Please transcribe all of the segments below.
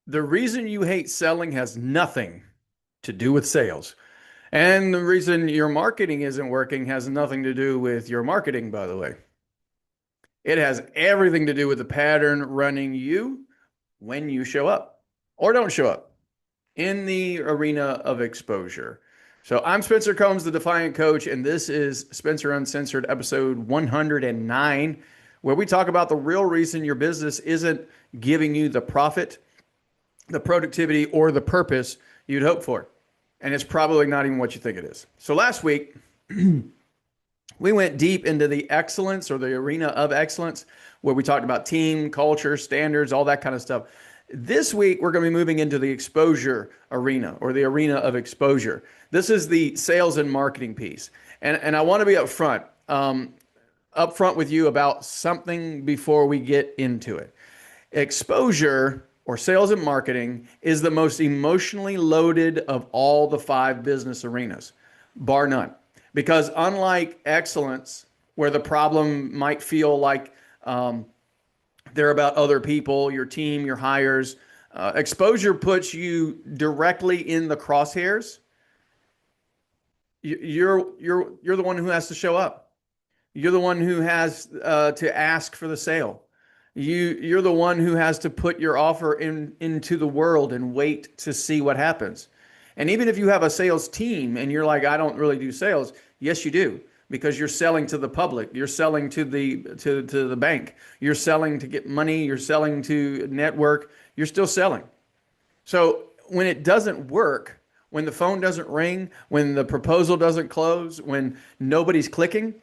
The reason you hate selling has nothing to do with sales. And the reason your marketing isn't working has nothing to do with your marketing, by the way. It has everything to do with the pattern running you when you show up or don't show up in the arena of exposure. So I'm Spencer Combs, the Defiant Coach, and this is Spencer Uncensored, episode 109, where we talk about the real reason your business isn't giving you the profit, the productivity, or the purpose you'd hope for. And it's probably not even what you think it is. So last week, we went deep into the excellence or the arena of excellence, where we talked about team, culture, standards, all that kind of stuff. This week, we're going to be moving into the exposure arena or the arena of exposure. This is the sales and marketing piece. And I want to be upfront with you about something before we get into it. Exposure or sales and marketing is the most emotionally loaded of all the five business arenas, bar none. Because unlike excellence, where the problem might feel like they're about other people, your team, your hires, exposure puts you directly in the crosshairs. You're the one who has to show up. You're the one who has to ask for the sale. You're the one who has to put your offer into the world and wait to see what happens. And even if you have a sales team and you're like, I don't really do sales, yes, you do, because you're selling to the public, you're selling to the bank, you're selling to get money, you're selling to network, you're still selling. So when it doesn't work, when the phone doesn't ring, when the proposal doesn't close, when nobody's clicking,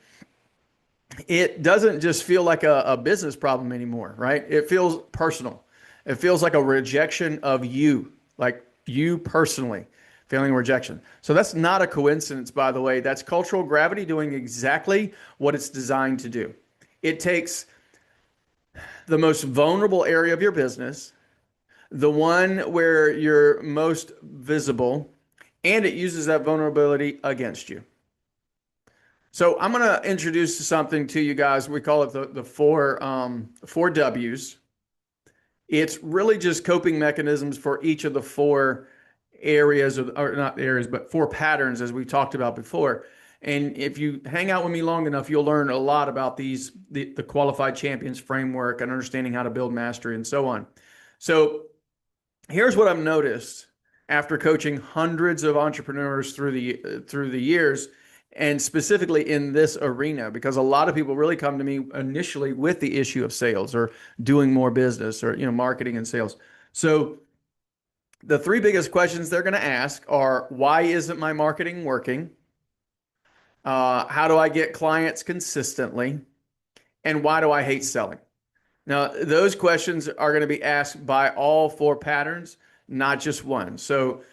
it doesn't just feel like a business problem anymore, right? It feels personal. It feels like a rejection of you, like you personally feeling rejection. So that's not a coincidence, by the way. That's cultural gravity doing exactly what it's designed to do. It takes the most vulnerable area of your business, the one where you're most visible, and it uses that vulnerability against you. So I'm going to introduce something to you guys. We call it the four W's. It's really just coping mechanisms for each of the four areas, or not areas, but four patterns, as we talked about before. And if you hang out with me long enough, you'll learn a lot about the Qualified Champions framework and understanding how to build mastery and so on. So here's what I've noticed after coaching hundreds of entrepreneurs through the years, and specifically in this arena, because a lot of people really come to me initially with the issue of sales or doing more business or marketing and sales. So the three biggest questions they're going to ask are, why isn't my marketing working? How do I get clients consistently? And why do I hate selling? Now, those questions are going to be asked by all four patterns, not just one. So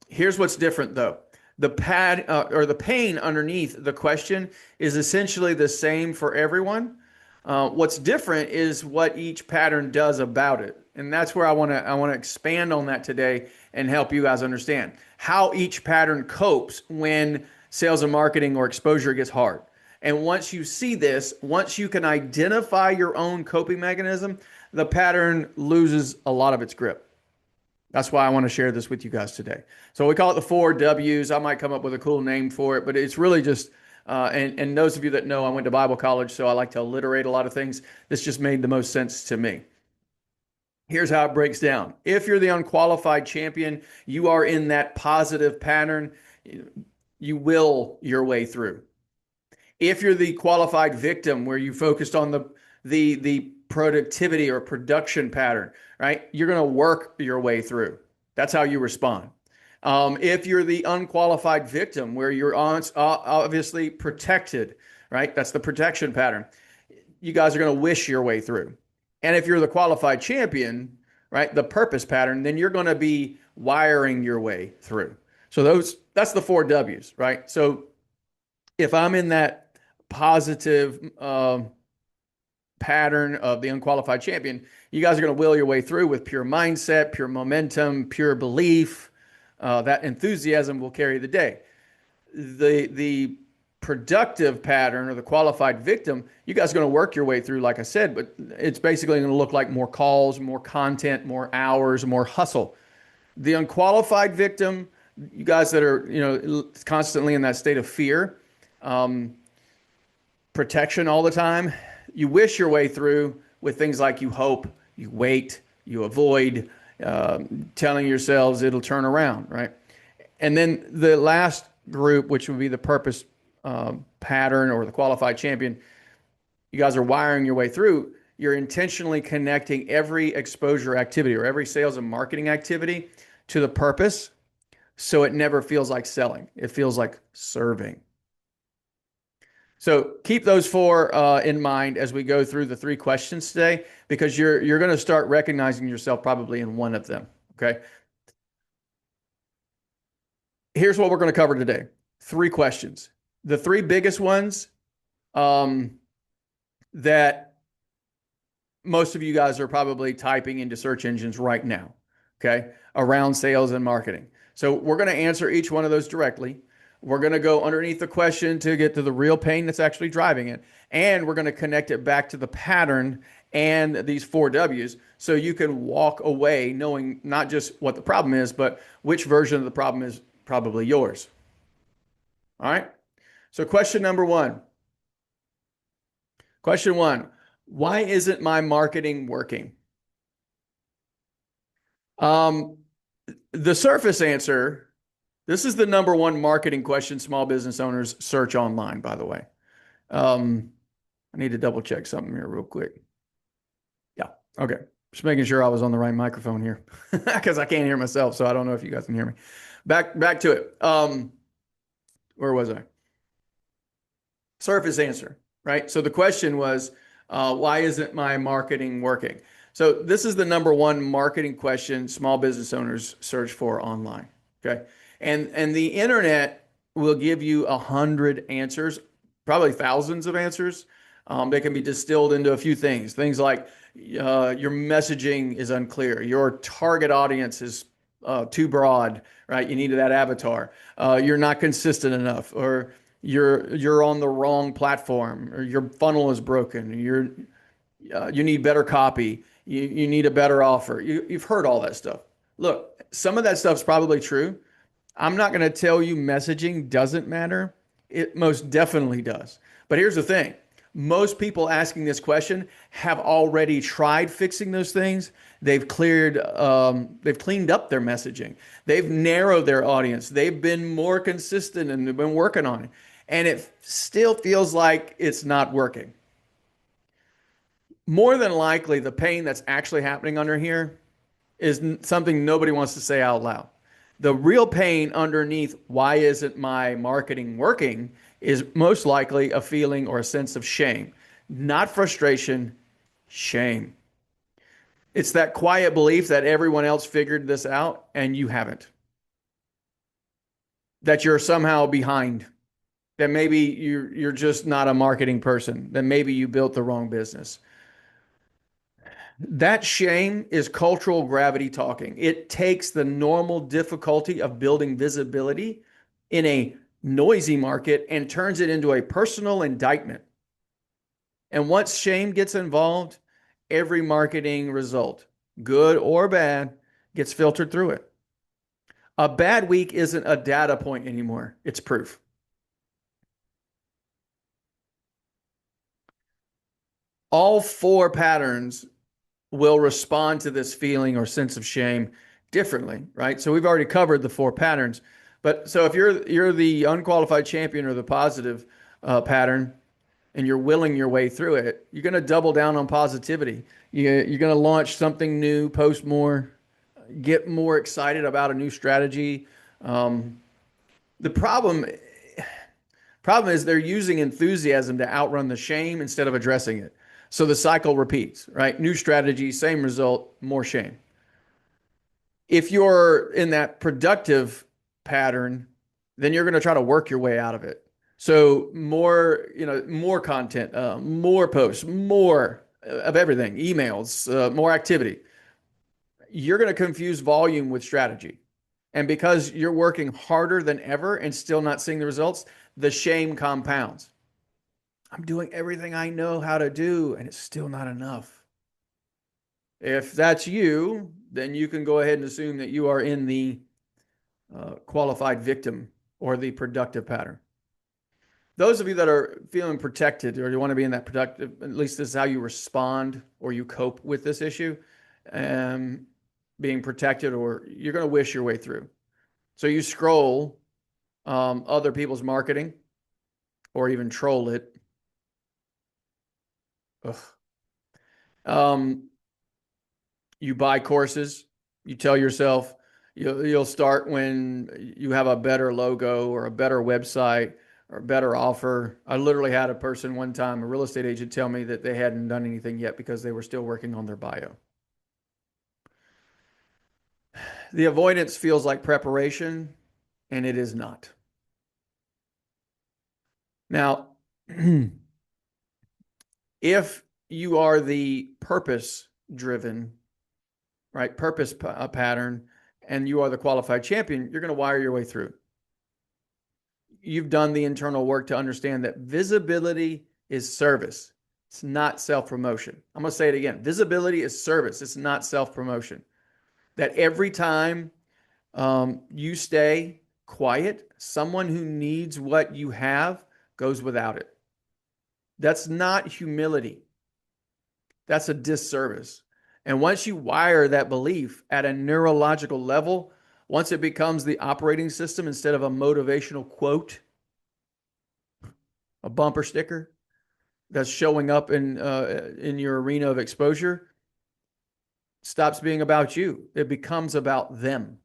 here's what's different, though. The pain underneath the question is essentially the same for everyone. What's different is what each pattern does about it. And that's where I want to expand on that today and help you guys understand how each pattern copes when sales and marketing or exposure gets hard. And once you see this, once you can identify your own coping mechanism, the pattern loses a lot of its grip. That's why I want to share this with you guys today. So we call it the four W's. I might come up with a cool name for it, but it's really just, and those of you that know, I went to Bible college, so I like to alliterate a lot of things. This just made the most sense to me. Here's how it breaks down. If you're the unqualified champion, you are in that positive pattern. You will your way through. If you're the qualified victim, where you focused on the productivity or production pattern, right? You're going to work your way through. That's how you respond. If you're the unqualified victim, where you're obviously protected, right? That's the protection pattern. You guys are going to wish your way through. And if you're the qualified champion, right, the purpose pattern, then you're going to be wiring your way through. So that's the four W's, right? So if I'm in that positive pattern of the unqualified champion, you guys are going to will your way through with pure mindset, pure momentum, pure belief. That enthusiasm will carry the day. The productive pattern or the qualified victim, you guys are going to work your way through, like I said, but it's basically going to look like more calls, more content, more hours, more hustle. The unqualified victim, you guys that are, constantly in that state of fear, um, protection all the time, you wish your way through with things like you hope, you wait, you avoid, telling yourselves it'll turn around, right? And then the last group, which would be the purpose pattern or the qualified champion, you guys are wiring your way through. You're intentionally connecting every exposure activity or every sales and marketing activity to the purpose, so it never feels like selling. It feels like serving. So keep those four in mind as we go through the three questions today, because you're going to start recognizing yourself probably in one of them. Okay. Here's what we're going to cover today. Three questions. The three biggest ones that most of you guys are probably typing into search engines right now, okay, around sales and marketing. So we're going to answer each one of those directly. We're going to go underneath the question to get to the real pain that's actually driving it. And we're going to connect it back to the pattern and these four W's, so you can walk away knowing not just what the problem is, but which version of the problem is probably yours. All right. So question number one. Question one, why isn't my marketing working? The surface answer, this is the number one marketing question small business owners search online, by the way. I need to double check something here real quick. Yeah. Okay. Just making sure I was on the right microphone here because I can't hear myself. So I don't know if you guys can hear me. Back to it. Where was I? Surface answer, right? So the question was, why isn't my marketing working? So this is the number one marketing question small business owners search for online. Okay. And the internet will give you 100 answers, probably thousands of answers. They can be distilled into a few things. Things like your messaging is unclear. Your target audience is too broad, right? You need that avatar. You're not consistent enough, or you're on the wrong platform, or your funnel is broken. You need better copy. You need a better offer. You've heard all that stuff. Look, some of that stuff's probably true. I'm not going to tell you messaging doesn't matter. It most definitely does. But here's the thing. Most people asking this question have already tried fixing those things. They've cleaned up their messaging. They've narrowed their audience. They've been more consistent and they've been working on it. And it still feels like it's not working. More than likely, the pain that's actually happening under here is something nobody wants to say out loud. The real pain underneath, why isn't my marketing working, is most likely a feeling or a sense of shame. Not frustration, shame. It's that quiet belief that everyone else figured this out and you haven't. That you're somehow behind. That maybe you're just not a marketing person. That maybe you built the wrong business. That shame is cultural gravity talking. It takes the normal difficulty of building visibility in a noisy market and turns it into a personal indictment. And once shame gets involved, every marketing result, good or bad, gets filtered through it. A bad week isn't a data point anymore. It's proof. All four patterns will respond to this feeling or sense of shame differently, right? So we've already covered the four patterns. But so if you're the unqualified champion or the positive pattern, and you're willing your way through it, you're going to double down on positivity. You're going to launch something new, post more, get more excited about a new strategy. The problem is they're using enthusiasm to outrun the shame instead of addressing it. So the cycle repeats, right? New strategy, same result, more shame. If you're in that productive pattern, then you're going to try to work your way out of it. So more content, more posts, more of everything, emails, more activity. You're going to confuse volume with strategy. And because you're working harder than ever and still not seeing the results, the shame compounds. I'm doing everything I know how to do, and it's still not enough. If that's you, then you can go ahead and assume that you are in the qualified victim or the productive pattern. Those of you that are feeling protected, or you want to be in that productive, at least this is how you respond or you cope with this issue, being protected, or you're going to wish your way through. So you scroll other people's marketing or even troll it. You buy courses. You tell yourself you'll start when you have a better logo or a better website or a better offer. I literally had a person one time, a real estate agent, tell me that they hadn't done anything yet because they were still working on their bio. The avoidance feels like preparation, and it is not. Now, if you are the purpose driven, right, purpose pattern, and you are the qualified champion, you're going to wire your way through. You've done the internal work to understand that visibility is service. It's not self-promotion. I'm going to say it again. Visibility is service. It's not self-promotion. That every time you stay quiet, someone who needs what you have goes without it. That's not humility. That's a disservice. And once you wire that belief at a neurological level, once it becomes the operating system instead of a motivational quote, a bumper sticker that's showing up in your arena of exposure, stops being about you. It becomes about them.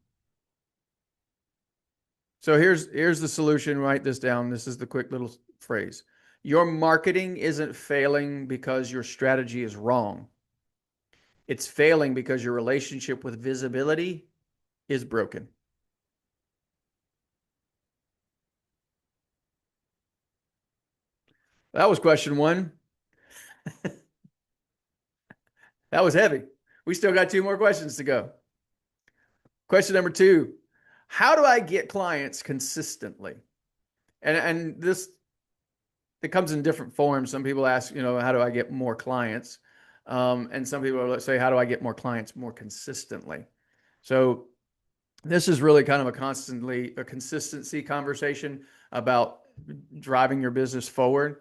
So here's the solution. Write this down. This is the quick little phrase. Your marketing isn't failing because your strategy is wrong. It's failing because your relationship with visibility is broken. That was question one. That was heavy. We still got 2 more questions to go. Question number 2, how do I get clients consistently? And this, it comes in different forms. Some people ask, how do I get more clients? And some people say, how do I get more clients more consistently? So this is really kind of a consistency conversation about driving your business forward.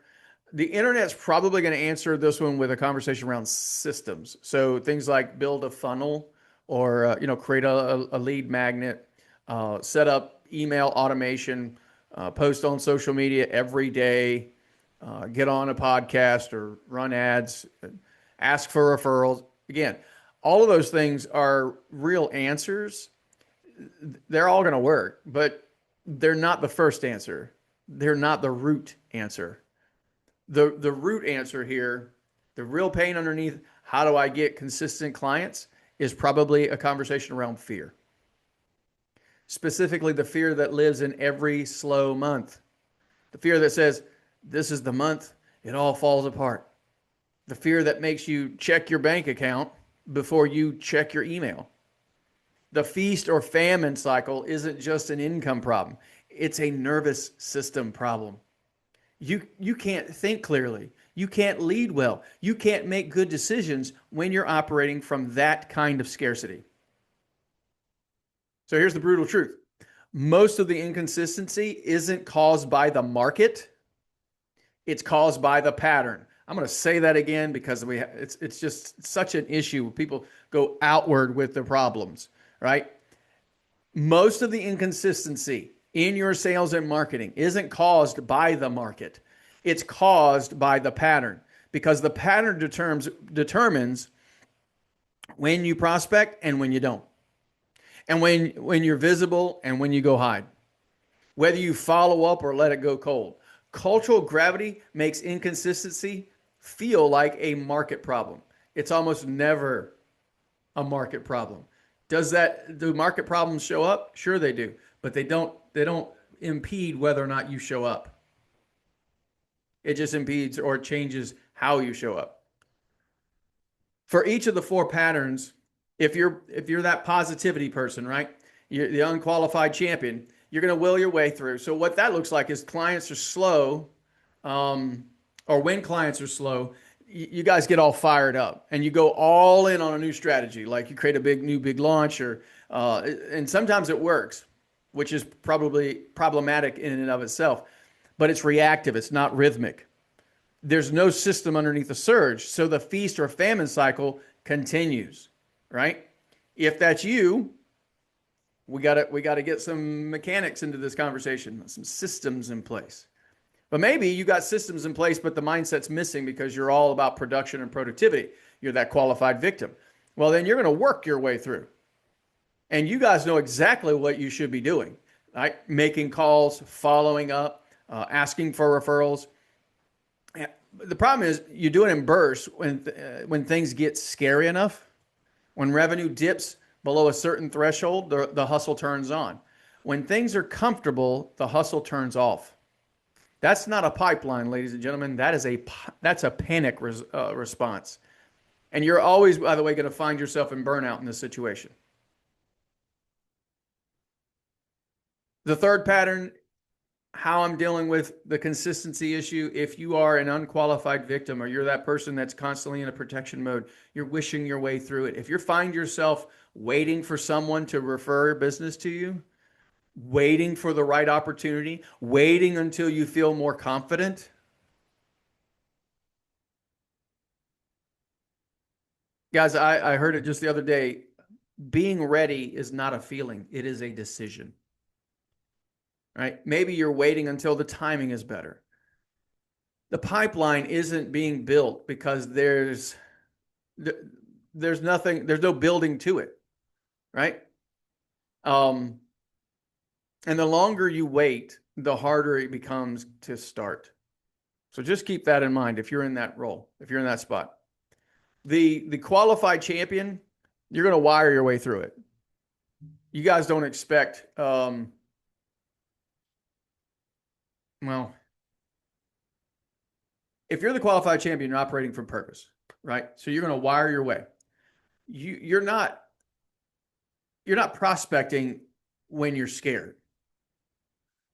The internet's probably going to answer this one with a conversation around systems. So things like build a funnel or, create a lead magnet, set up email automation, post on social media every day, get on a podcast or run ads, ask for referrals. Again, all of those things are real answers. They're all going to work, but they're not the first answer. They're not the root answer. The root answer here, the real pain underneath, how do I get consistent clients, is probably a conversation around fear. Specifically, the fear that lives in every slow month. The fear that says, this is the month it all falls apart. The fear that makes you check your bank account before you check your email. The feast or famine cycle isn't just an income problem. It's a nervous system problem. You can't think clearly. You can't lead well. You can't make good decisions when you're operating from that kind of scarcity. So here's the brutal truth. Most of the inconsistency isn't caused by the market. It's caused by the pattern. I'm going to say that again because it's just such an issue. People go outward with the problems, right? Most of the inconsistency in your sales and marketing isn't caused by the market. It's caused by the pattern, because the pattern determines when you prospect and when you don't, and when you're visible and when you go hide, whether you follow up or let it go cold. Cultural gravity makes inconsistency feel like a market problem. It's almost never a market problem. Do market problems show up? Sure they do, but they don't impede whether or not you show up. It just impedes or changes how you show up. For each of the 4 patterns, if you're that positivity person, right? You're the unqualified champion, You're going to will your way through. So what that looks like is clients are slow, or when clients are slow, you guys get all fired up and you go all in on a new strategy. Like you create a big launch, or and sometimes it works, which is probably problematic in and of itself. But it's reactive. It's not rhythmic. There's no system underneath the surge. So the feast or famine cycle continues, right? If that's you, we got to get some mechanics into this conversation, some systems in place. But maybe you got systems in place, but the mindset's missing because you're all about production and productivity. You're that qualified victim. Well, then you're going to work your way through. And you guys know exactly what you should be doing, right? Making calls, following up, asking for referrals. The problem is you do it in bursts when things get scary enough. When revenue dips below a certain threshold, the hustle turns on. When things are comfortable, the hustle turns off. That's not a pipeline, ladies and gentlemen. That's a panic response. And you're always, by the way, going to find yourself in burnout in this situation. The third pattern, how I'm dealing with the consistency issue. If you are an unqualified victim, or you're that person that's constantly in a protection mode, you're wishing your way through it. If you find yourself waiting for someone to refer business to you, waiting for the right opportunity, waiting until you feel more confident, guys, I heard it just the other day. Being ready is not a feeling. It is a decision. Right? Maybe you're waiting until the timing is better. The pipeline isn't being built because there's no building to it, right? And the longer you wait, the harder it becomes to start. So just keep that in mind if you're in that role, if you're in that spot. The qualified champion, you're going to wire your way through it. You guys don't expect well, if you're the qualified champion, you're operating from purpose, right? So you're going to wire your way. You're not prospecting when you're scared,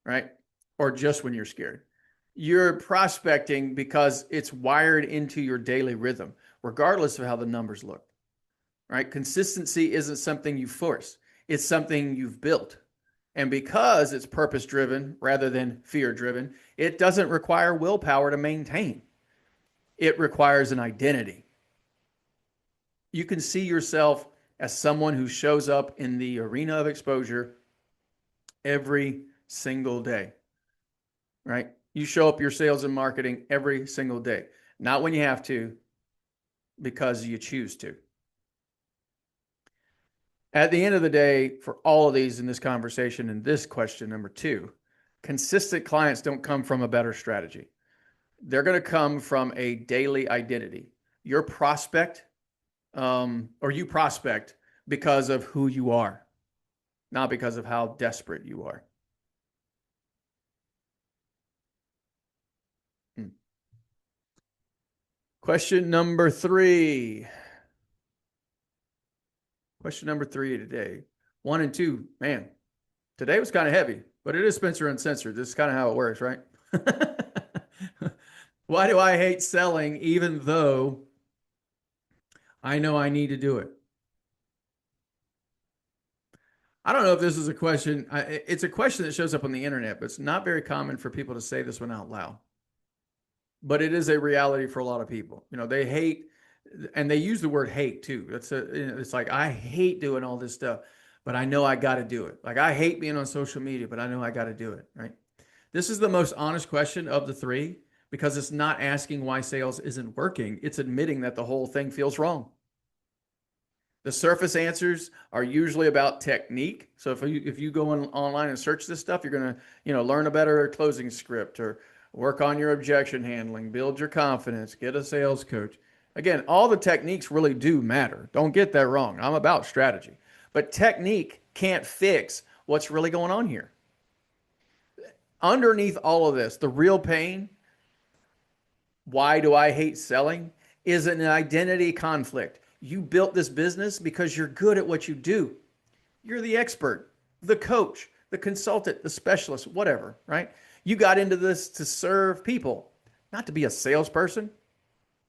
right? Or just when you're scared. You're prospecting because it's wired into your daily rhythm, regardless of how the numbers look, right? Consistency isn't something you force. It's something you've built. And because it's purpose-driven rather than fear-driven, it doesn't require willpower to maintain. It requires an identity. You can see yourself as someone who shows up in the arena of exposure every single day, right? You show up your sales and marketing every single day. Not when you have to, because you choose to. At the end of the day, for all of these in this conversation, and this question, number 2, consistent clients don't come from a better strategy. They're going to come from a daily identity. Your prospect, or you prospect because of who you are, not because of how desperate you are. Question number 3. Question number 3 today. 1 and 2, man, today was kind of heavy, but it is Spencer Uncensored. This is kind of how it works, right? Why do I hate selling even though I know I need to do it? I don't know if this is a question. It's a question that shows up on the internet, but it's not very common for people to say this one out loud. But it is a reality for a lot of people. You know, they hate, and they use the word hate too. It's like, I hate doing all this stuff, but I know I got to do it. Like, I hate being on social media, but I know I got to do it, right? This is the most honest question of the 3 because it's not asking why sales isn't working. It's admitting that the whole thing feels wrong. The surface answers are usually about technique. So if you go online and search this stuff, you're going to, learn a better closing script, or work on your objection handling, build your confidence, get a sales coach. Again, all the techniques really do matter. Don't get that wrong. I'm about strategy. But technique can't fix what's really going on here. Underneath all of this, the real pain, why do I hate selling, is an identity conflict. You built this business because you're good at what you do. You're the expert, the coach, the consultant, the specialist, whatever, right? You got into this to serve people, not to be a salesperson.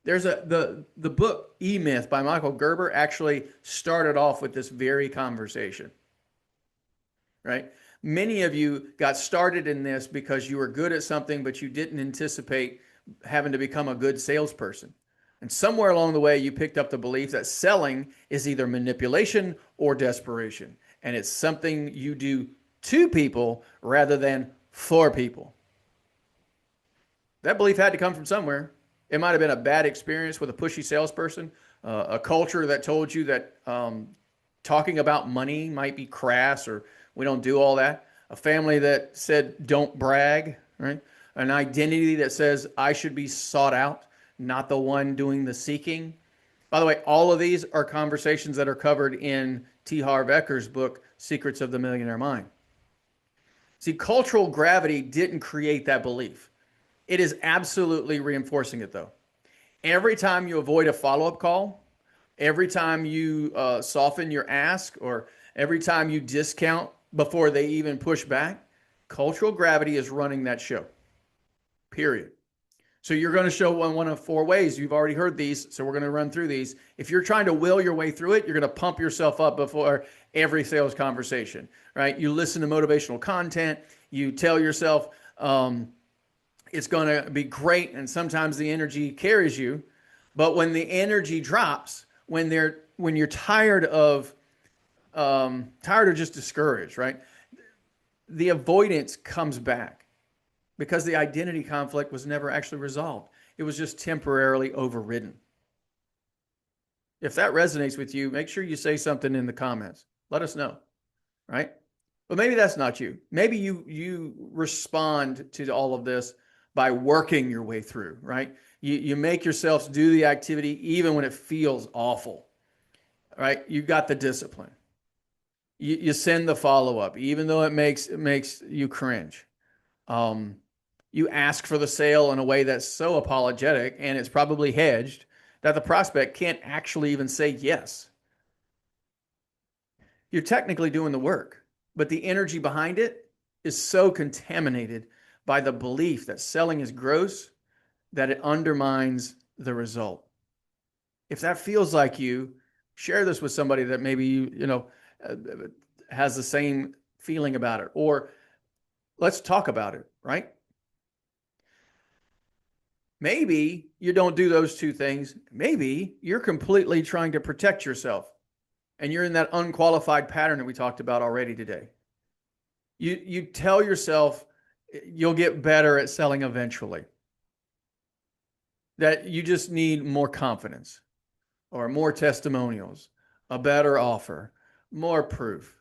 There's the book E-Myth by Michael Gerber actually started off with this very conversation, right? Many of you got started in this because you were good at something, but you didn't anticipate having to become a good salesperson. And somewhere along the way, you picked up the belief that selling is either manipulation or desperation. And it's something you do to people rather than for people. That belief had to come from somewhere. It might have been a bad experience with a pushy salesperson, a culture that told you that talking about money might be crass or we don't do all that. A family that said, don't brag, right? An identity that says, I should be sought out, not the one doing the seeking. By the way, all of these are conversations that are covered in T. Harv Eker's book, Secrets of the Millionaire Mind. See, cultural gravity didn't create that belief. It is absolutely reinforcing it, though. Every time you avoid a follow-up call, every time you soften your ask, or every time you discount before they even push back, cultural gravity is running that show, period. So you're going to show one of four ways. You've already heard these, so we're going to run through these. If you're trying to will your way through it, you're going to pump yourself up before every sales conversation, right? You listen to motivational content. You tell yourself it's going to be great, and sometimes the energy carries you. But when the energy drops, when you're tired of just discouraged, right? The avoidance comes back because the identity conflict was never actually resolved. It was just temporarily overridden. If that resonates with you, make sure you say something in the comments. Let us know, right? But maybe that's not you. Maybe you respond to all of this by working your way through, right? You make yourselves do the activity even when it feels awful, right? You got the discipline. You send the follow-up, even though it makes you cringe. You ask for the sale in a way that's so apologetic, and it's probably hedged, that the prospect can't actually even say yes. You're technically doing the work, but the energy behind it is so contaminated by the belief that selling is gross that it undermines the result. If that feels like you, share this with somebody that maybe has the same feeling about it, or let's talk about it, right? Maybe you don't do those two things. Maybe you're completely trying to protect yourself and you're in that unqualified pattern that we talked about already today. You tell yourself you'll get better at selling eventually, that you just need more confidence or more testimonials, a better offer, more proof.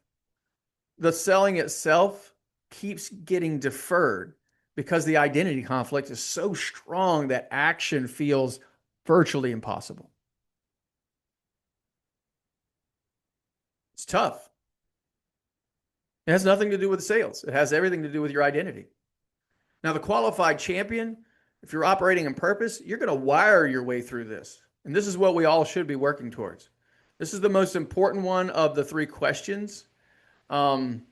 The selling itself keeps getting deferred because the identity conflict is so strong that action feels virtually impossible. It's tough. It has nothing to do with sales. It has everything to do with your identity. Now, the qualified champion, if you're operating in purpose, you're going to wire your way through this. And this is what we all should be working towards. This is the most important one of the three questions. You've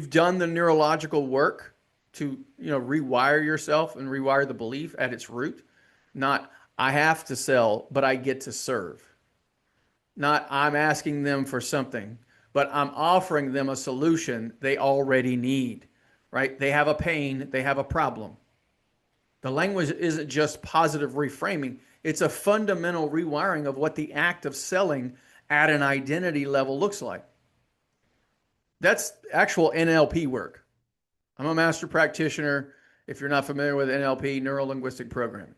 done the neurological work to rewire yourself and rewire the belief at its root. Not, I have to sell, but I get to serve. Not, I'm asking them for something, but I'm offering them a solution they already need, right? They have a pain, they have a problem. The language isn't just positive reframing. It's a fundamental rewiring of what the act of selling at an identity level looks like. That's actual NLP work. I'm a master practitioner. If you're not familiar with NLP, neuro-linguistic programming,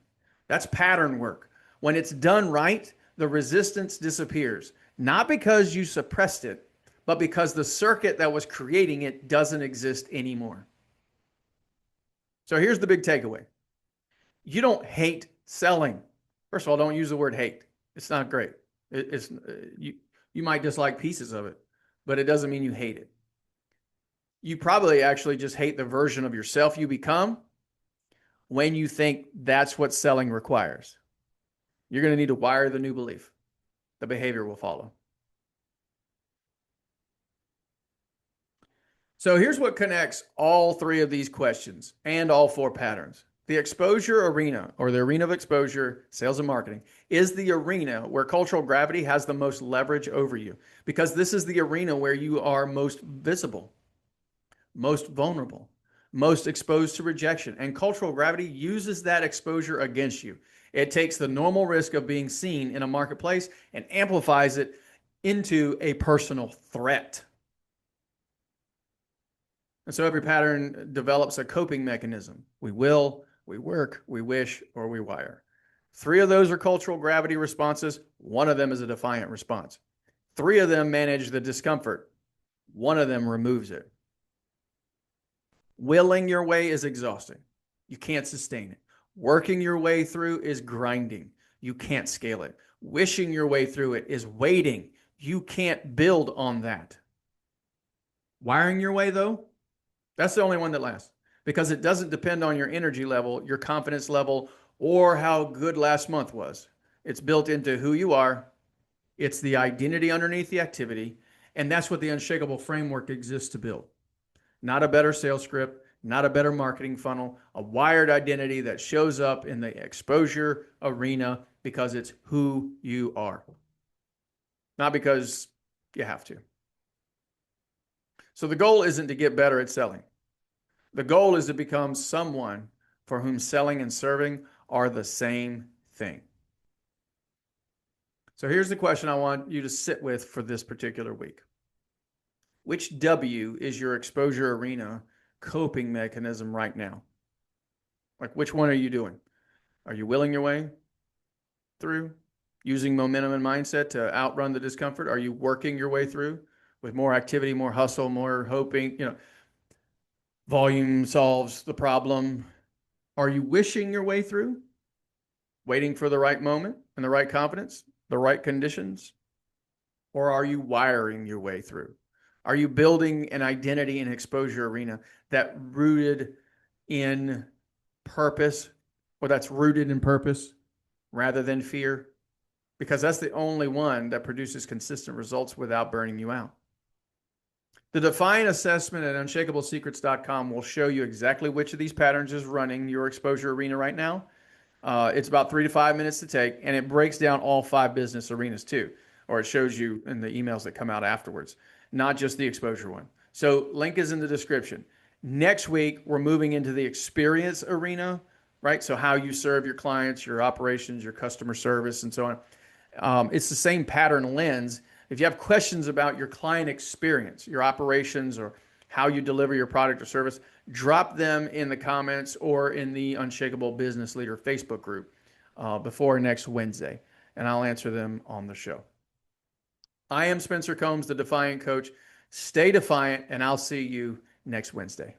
that's pattern work. When it's done right, the resistance disappears, not because you suppressed it, but because the circuit that was creating it doesn't exist anymore. So here's the big takeaway. You don't hate selling. First of all, don't use the word hate. It's not great. You might dislike pieces of it, but it doesn't mean you hate it. You probably actually just hate the version of yourself you become when you think that's what selling requires. You're going to need to wire the new belief. The behavior will follow. So here's what connects all three of these questions and all four patterns. The exposure arena, or the arena of exposure, sales and marketing, is the arena where cultural gravity has the most leverage over you, because this is the arena where you are most visible, most vulnerable, most exposed to rejection. And cultural gravity uses that exposure against you. It takes the normal risk of being seen in a marketplace and amplifies it into a personal threat. And so every pattern develops a coping mechanism. We will, we work, we wish, or we wire. Three of those are cultural gravity responses. One of them is a defiant response. Three of them manage the discomfort. One of them removes it. Willing your way is exhausting. You can't sustain it. Working your way through is grinding. You can't scale it. Wishing your way through it is waiting. You can't build on that. Wiring your way, though, that's the only one that lasts, because it doesn't depend on your energy level, your confidence level, or how good last month was. It's built into who you are. It's the identity underneath the activity. And that's what the unshakable framework exists to build. Not a better sales script, not a better marketing funnel, a wired identity that shows up in the exposure arena because it's who you are, not because you have to. So the goal isn't to get better at selling. The goal is to become someone for whom selling and serving are the same thing. So here's the question I want you to sit with for this particular week. Which W is your exposure arena coping mechanism right now? Like, which one are you doing? Are you willing your way through, using momentum and mindset to outrun the discomfort? Are you working your way through with more activity, more hustle, more hoping? Volume solves the problem. Are you wishing your way through, waiting for the right moment and the right confidence, the right conditions? Or are you wiring your way through? Are you building an identity and exposure arena that's rooted in purpose, or that's rooted in purpose rather than fear? Because that's the only one that produces consistent results without burning you out. The Defiant Assessment at unshakeablesecrets.com will show you exactly which of these patterns is running your exposure arena right now. It's about 3 to 5 minutes to take, and it breaks down all 5 business arenas too, or it shows you in the emails that come out afterwards, not just the exposure one. So link is in the description. Next week, we're moving into the experience arena, right? So how you serve your clients, your operations, your customer service, and so on. It's the same pattern lens. If you have questions about your client experience, your operations, or how you deliver your product or service, drop them in the comments or in the Unshakable Business Leader Facebook group before next Wednesday, and I'll answer them on the show. I am Spencer Combs, the Defiant Coach. Stay defiant, and I'll see you next Wednesday.